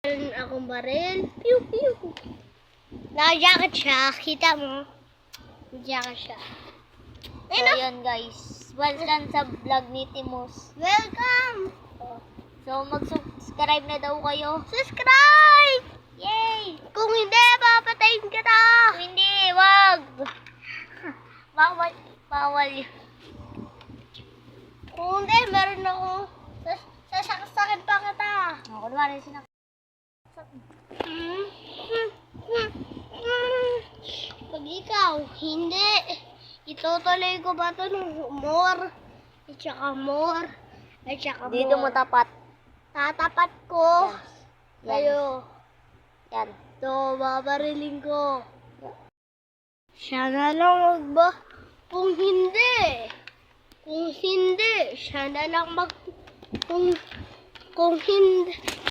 Meron akong baril. Pew, pew. Naka-jacket siya. Kita mo? Naka-jacket siya. So, yun guys. Welcome sa vlog ni Timos. Welcome! So, mag-subscribe na daw kayo. Subscribe! Yay! Kung hindi, papatayin ka na! Kung hindi, wag! Bawal. Bawal yun. Kung hindi, meron akong sasaksakin pa kita. Ako naman rin sinak. Pag ikaw, hindi. Itutuloy ko ba ito ng more? At saka more. At saka more. Dito mo tapat. Tatapat ko. Yan. Kayo. Yan. Ito, babariling ko. Siya na lang magba. Kung hindi, siya na lang kung hindi,